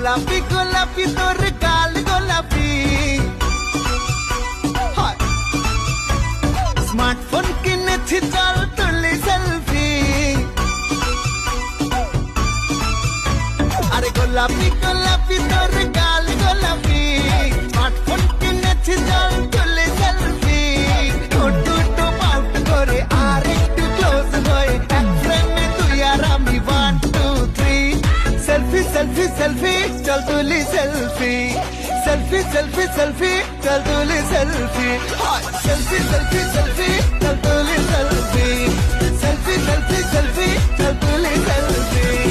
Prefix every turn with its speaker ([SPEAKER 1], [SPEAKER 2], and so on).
[SPEAKER 1] গোলাপি গোলাপি তোর গাল গোলাপি স্মার্টফোন কিনেছি চল তুলি সেলফি আরে গোলাপি গোলাপি তোর গাল গোলাপি স্মার্টফোন কিনেছি চল তুলি সেলফি টুটু টু পাউট করে আর একটু ক্লোজ হয়ে এক ফ্রেমে তুই আর আমি 1 2 3 সেলফি সেলফি সেলফি চল তুলি সেলফি সেলফি সেলফি সেলফি চল তুলি সেলফি সেলফি সেলফি সেলফি চল তুলি সেলফি সেলফি সেলফি সেলফি চল তুলি সেলফি